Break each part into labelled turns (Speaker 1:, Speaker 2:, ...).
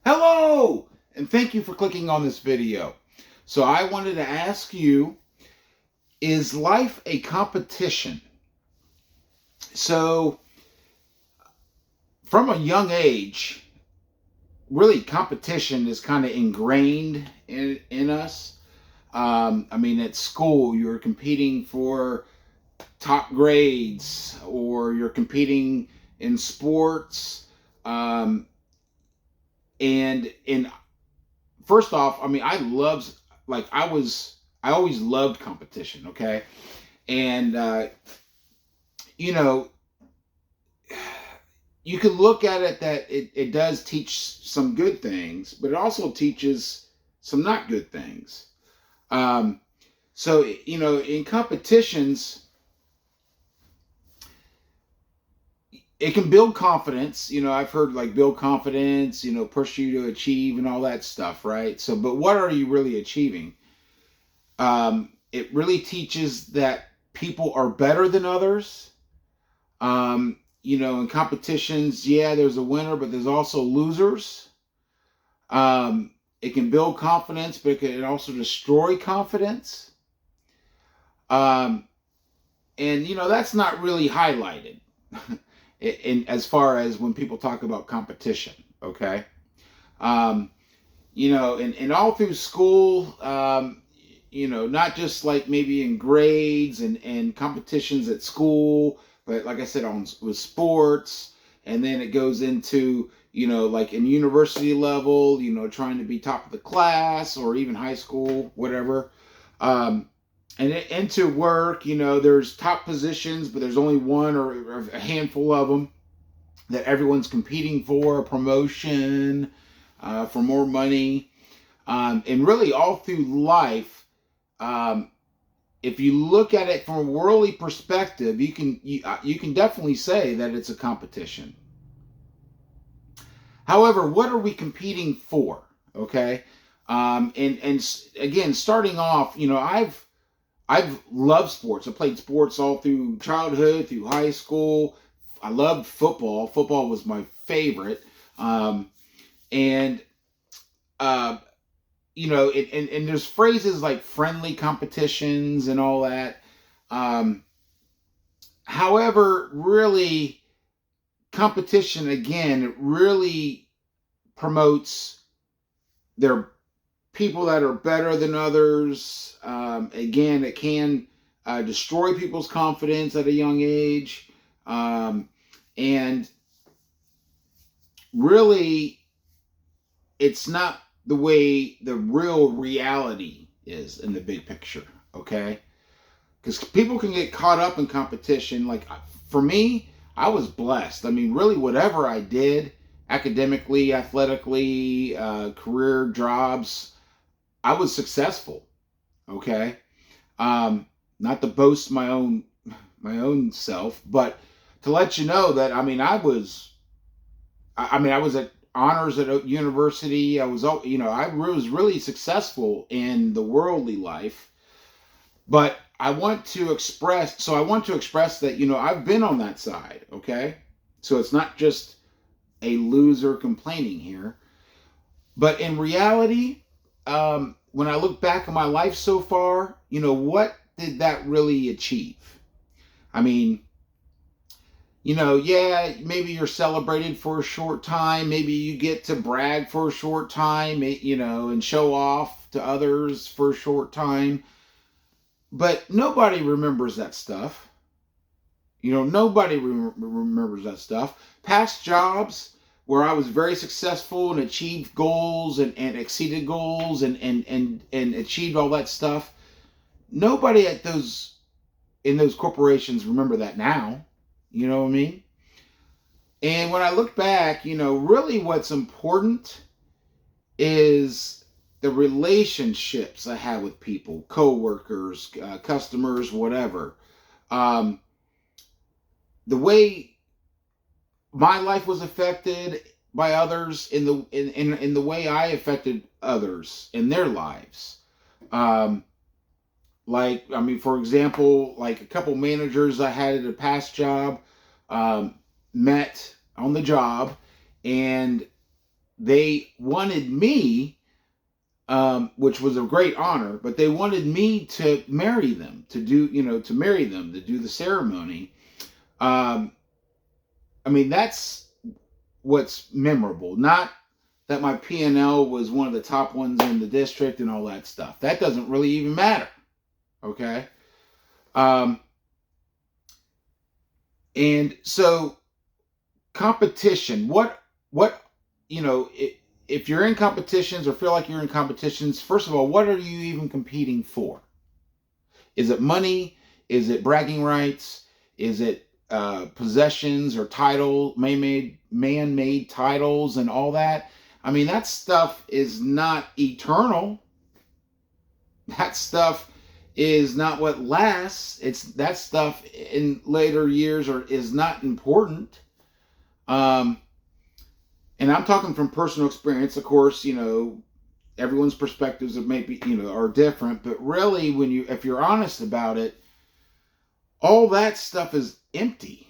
Speaker 1: Hello, and thank you for clicking on this video. So I wanted to ask you, is life a competition? So from a young age, really competition is kind of ingrained in us. At school, you're competing for top grades, or you're competing in sports. And first off, I always loved competition. Okay, and you know, you can look at it that it does teach some good things, but it also teaches some not good things. Um, so in competitions, it can build confidence. I've heard like build confidence, push you to achieve and all that stuff, right? So, but what are you really achieving? It really teaches that people are better than others. In competitions, yeah, there's a winner, but there's also losers. It can build confidence, but it can also destroy confidence. Um, and that's not really highlighted in as far as when people talk about competition. Okay. Um, and all through school, not just like maybe in grades and competitions at school, but like I said, with sports, and then it goes into, like in university level, trying to be top of the class, or even high school, whatever. Um, and into work, there's top positions, but there's only one or a handful of them that everyone's competing for a promotion, for more money. And really all through life, um, if you look at it from a worldly perspective, you can definitely say that it's a competition. However, what are we competing for? Okay, and again, starting off, I've loved sports. I played sports all through childhood, through high school. I loved football. Football was my favorite. And uh, and there's phrases like friendly competitions and all that. Um, However, really, competition again, it really promotes their people that are better than others. Again, it can destroy people's confidence at a young age. And really, it's not the way the real reality is in the big picture. Okay, because people can get caught up in competition. Like for me, I was blessed. Really, whatever I did, academically, athletically, career jobs, I was successful. Okay, not to boast my own self, but to let you know that I was at honors at a university. I was really successful in the worldly life. But I want to express that, I've been on that side, okay? So it's not just a loser complaining here. But in reality, when I look back on my life so far, what did that really achieve? I mean, yeah, maybe you're celebrated for a short time. Maybe you get to brag for a short time, and show off to others for a short time. But nobody remembers that stuff. Nobody remembers that stuff. Past jobs where I was very successful and achieved goals and exceeded goals and achieved all that stuff. Nobody in those corporations remember that now. You know what I mean? And when I look back, really what's important is the relationships I have with people, coworkers, customers, whatever. Um, the way my life was affected by others in the way I affected others in their lives. Um, for example, like a couple managers I had at a past job, met on the job, and they wanted me, which was a great honor, but they wanted me to marry them, to do, to marry them, to do the ceremony. Um, I mean, that's what's memorable. Not that my P&L was one of the top ones in the district and all that stuff. That doesn't really even matter. Okay. Um, and so competition, what, if you're in competitions or feel like you're in competitions, first of all, what are you even competing for? Is it money? Is it bragging rights? Is it possessions or man-made titles and all that? I mean, that stuff is not eternal. That stuff is not what lasts. It's that stuff in later years is not important. Um, and I'm talking from personal experience. Of course, everyone's perspectives are different, but really, if you're honest about it, all that stuff is empty.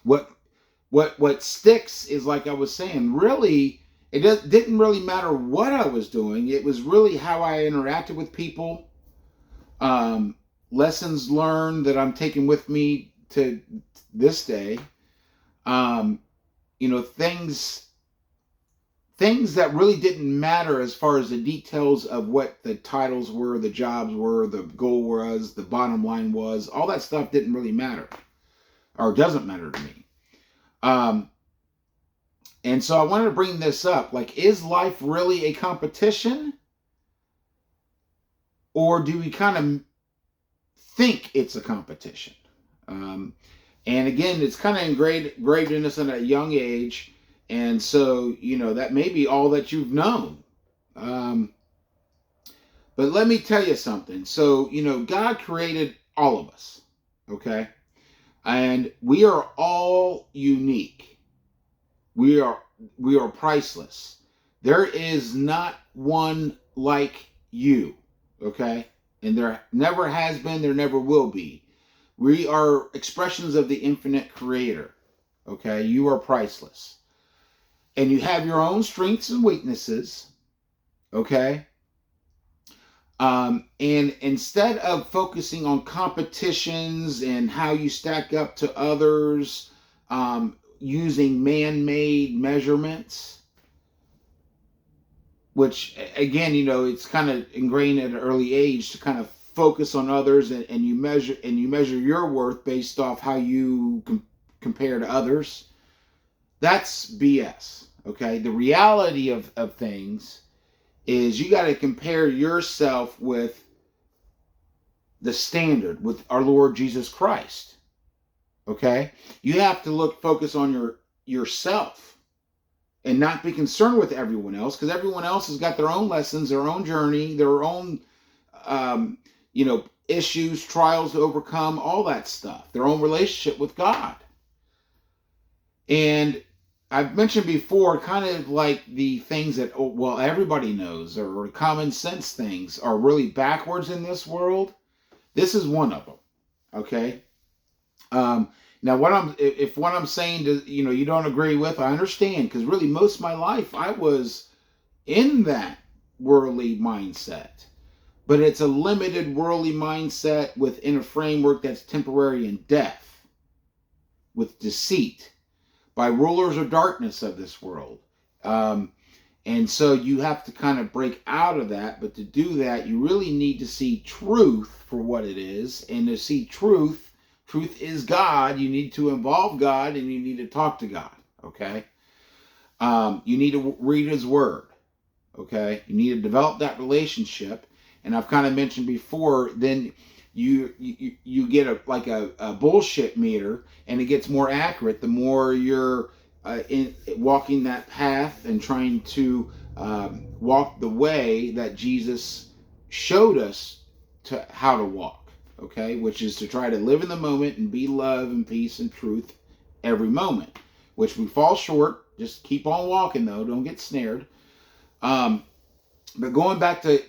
Speaker 1: What sticks is, like I was saying, really, didn't really matter what I was doing. It was really how I interacted with people, um, lessons learned that I'm taking with me to this day. Um, things that really didn't matter as far as the details of what the titles were, the jobs were, the goal was, the bottom line was. All that stuff didn't really matter, or doesn't matter to me. And so I wanted to bring this up. Like, is life really a competition? Or do we kind of think it's a competition? And again, it's kind of engraved in us at a young age. And so, that may be all that you've known. But let me tell you something. So, God created all of us, okay? And we are all unique. We are priceless. There is not one like you, okay? And there never has been, there never will be. We are expressions of the infinite creator, okay? You are priceless. And you have your own strengths and weaknesses, okay? And instead of focusing on competitions and how you stack up to others, using man-made measurements, which again, it's kind of ingrained at an early age to kind of focus on others, and you measure your worth based off how you compare to others. That's BS. Okay, the reality of things is you got to compare yourself with the standard, with our Lord Jesus Christ. Okay, you have to focus on yourself and not be concerned with everyone else, because everyone else has got their own lessons, their own journey, their own issues, trials to overcome, all that stuff, their own relationship with God. And I've mentioned before, kind of like the things that, everybody knows, or common sense things, are really backwards in this world. This is one of them. Okay. Now, if what I'm saying you don't agree with, I understand, because really most of my life I was in that worldly mindset, but it's a limited worldly mindset within a framework that's temporary in death, with deceit, by rulers of darkness of this world. And so you have to kind of break out of that. But to do that, you really need to see truth for what it is. And to see truth is God. You need to involve God, and you need to talk to God. Okay. You need to read His Word. Okay. You need to develop that relationship. And I've kind of mentioned before, then you get a bullshit meter, and it gets more accurate the more you're walking that path and trying to walk the way that Jesus showed us to how to walk, okay, which is to try to live in the moment and be love and peace and truth every moment, which we fall short. Just keep on walking, though, don't get snared. But going back to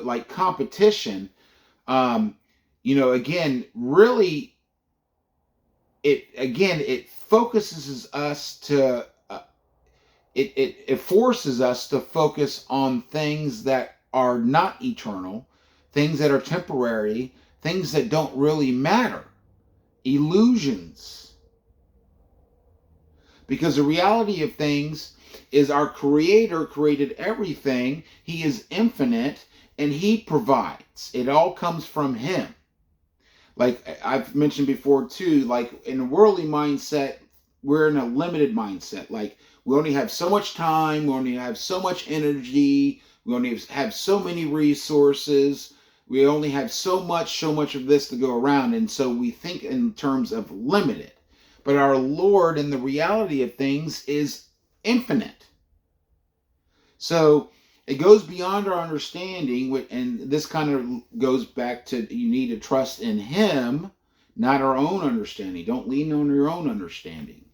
Speaker 1: like competition, again, really, it focuses us to it forces us to focus on things that are not eternal, things that are temporary, things that don't really matter, illusions. Because the reality of things is our Creator created everything. He is infinite and He provides. It all comes from Him. Like I've mentioned before too, like in a worldly mindset, we're in a limited mindset. Like we only have so much time, we only have so much energy, we only have so many resources, we only have so much of this to go around. And so we think in terms of limited. But our Lord and the reality of things is infinite. So it goes beyond our understanding, and this kind of goes back to you need to trust in Him, not our own understanding. Don't lean on your own understanding.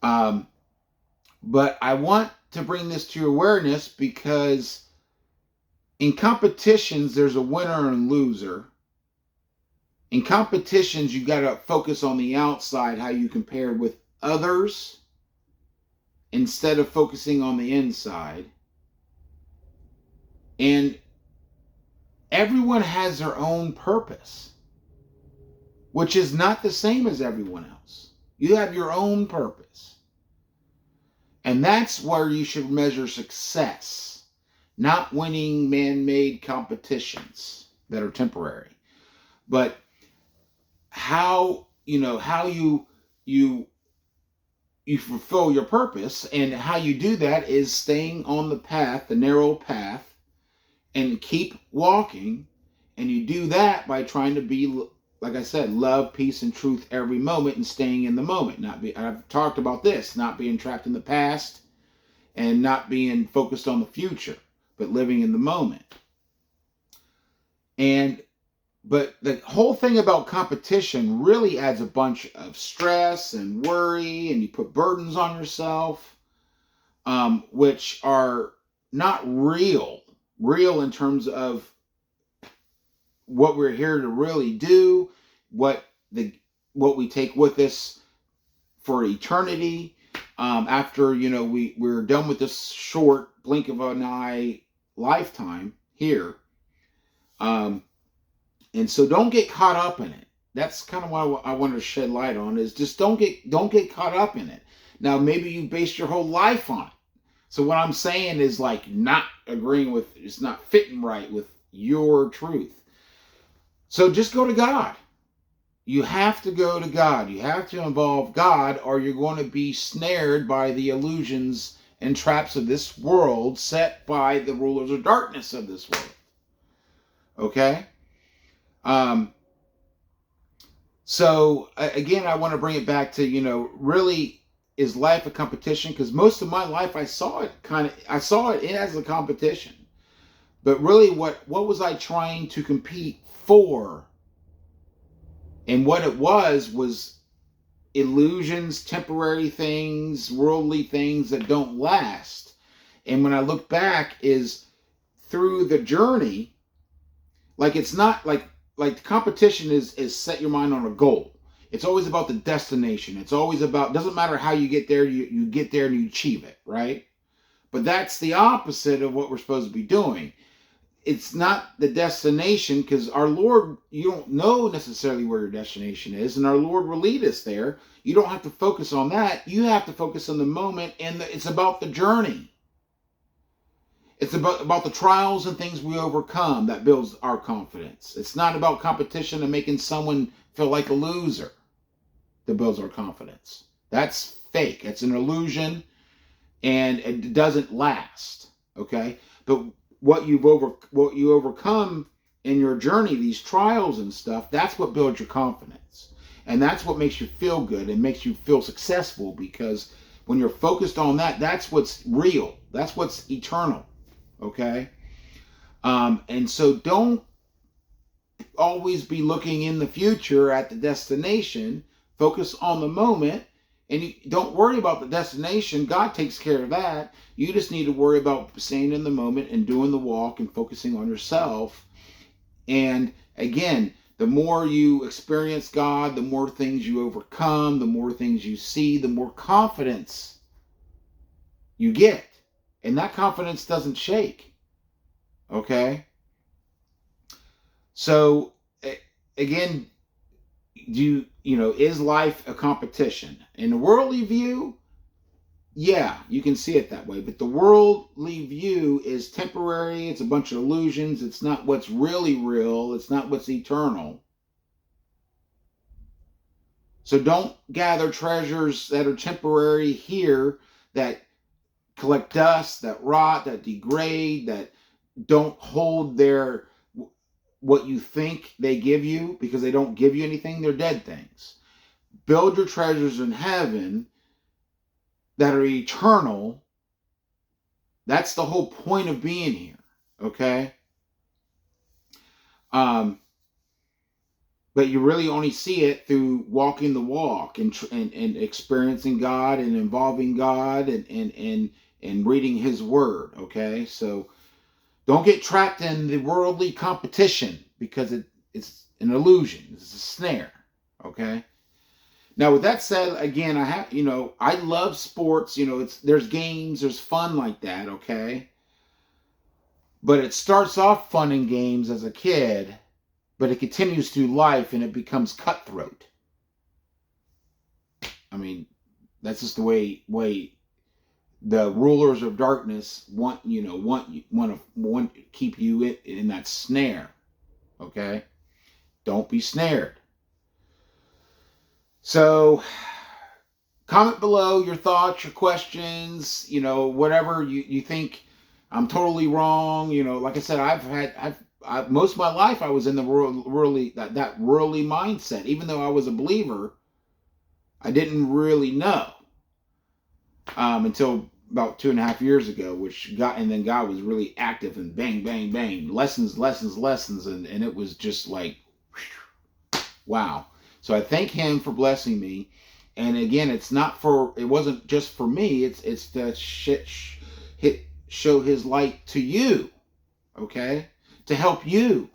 Speaker 1: But I want to bring this to your awareness because in competitions, there's a winner and loser. In competitions, you got to focus on the outside, how you compare with others, instead of focusing on the inside. And everyone has their own purpose, which is not the same as everyone else. You have your own purpose. And that's where you should measure success, not winning man-made competitions that are temporary, but how you fulfill your purpose. And how you do that is staying on the path, the narrow path, and keep walking. And you do that by trying to be, like I said, love, peace, and truth every moment, and staying in the moment. I've talked about this, not being trapped in the past and not being focused on the future, but living in the moment. But the whole thing about competition really adds a bunch of stress and worry, and you put burdens on yourself, which are not real in terms of what we're here to really do, what we take with us for eternity, after we're done with this short blink of an eye lifetime here. And so don't get caught up in it. That's kind of what I wanted to shed light on, is just don't get caught up in it. Now, maybe you based your whole life on it. So what I'm saying is like not agreeing with, it's not fitting right with your truth. So just go to God. You have to go to God. You have to involve God, or you're going to be snared by the illusions and traps of this world set by the rulers of darkness of this world. Okay? So again, I want to bring it back to, really, is life a competition? Because most of my life I saw it as a competition. But really, what was I trying to compete for? And what it was illusions, temporary things, worldly things that don't last. And when I look back, is through the journey, like it's not like the competition is set your mind on a goal. It's always about the destination. It's always about, doesn't matter how you get there, you get there and you achieve it, right? But that's the opposite of what we're supposed to be doing. It's not the destination, because our Lord, you don't know necessarily where your destination is, and our Lord will lead us there. You don't have to focus on that. You have to focus on the moment, and it's about the journey. It's about the trials and things we overcome that builds our confidence. It's not about competition and making someone feel like a loser that builds our confidence. That's fake. It's an illusion, and it doesn't last. Okay? But what you overcome in your journey, these trials and stuff, that's what builds your confidence. And that's what makes you feel good and makes you feel successful, because when you're focused on that, that's what's real. That's what's eternal. Okay? And so don't always be looking in the future at the destination. Focus on the moment, and you don't worry about the destination. God takes care of that. You just need to worry about staying in the moment and doing the walk and focusing on yourself. And again, the more you experience God, the more things you overcome, the more things you see, the more confidence you get. And that confidence doesn't shake. Okay? So, again, is life a competition? In the worldly view, yeah, you can see it that way. But the worldly view is temporary. It's a bunch of illusions. It's not what's really real. It's not what's eternal. So don't gather treasures that are temporary here, that collect dust, that rot, that degrade, that don't hold their what you think they give you, because they don't give you anything. They're dead things. Build your treasures in heaven that are eternal. That's the whole point of being here. Okay? But you really only see it through walking the walk and experiencing God and involving God and reading His Word. Okay? So don't get trapped in the worldly competition, because it's an illusion. It's a snare. Okay? Now, with that said, again, I love sports. There's games, there's fun like that. Okay? But it starts off fun in games as a kid, but it continues through life and it becomes cutthroat. I mean, that's just the way the rulers of darkness want to keep you in that snare. Okay? Don't be snared. So, comment below your thoughts, your questions, whatever you think I'm totally wrong. Like I said, I've most of my life I was in the worldly that worldly mindset. Even though I was a believer, I didn't really know until about 2.5 years ago, and then God was really active, and bang, bang, bang, lessons, and it was just like, whew, wow. So I thank Him for blessing me. And again, it wasn't just for me. It's to show His light to you. Okay? To help you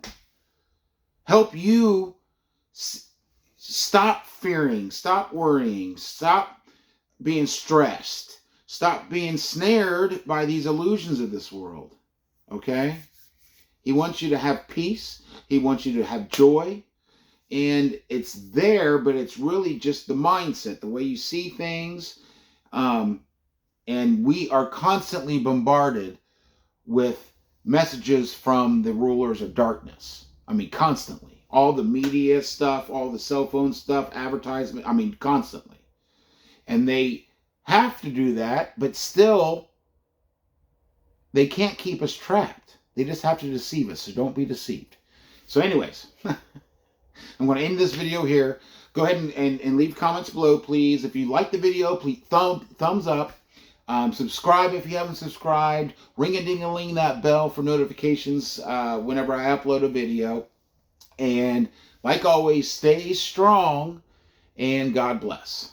Speaker 1: stop fearing, stop worrying, stop being stressed, stop being snared by these illusions of this world. Okay? He wants you to have peace. He wants you to have joy. And it's there, but it's really just the mindset, the way you see things. And we are constantly bombarded with messages from the rulers of darkness. I mean, constantly. All the media stuff, all the cell phone stuff, advertisement, I mean, constantly. And they have to do that, but still, they can't keep us trapped. They just have to deceive us, so don't be deceived. So anyways, I'm going to end this video here. Go ahead and leave comments below, please. If you like the video, please thumbs up. Subscribe if you haven't subscribed. Ring-a-ding-a-ling that bell for notifications whenever I upload a video. And like always, stay strong and God bless.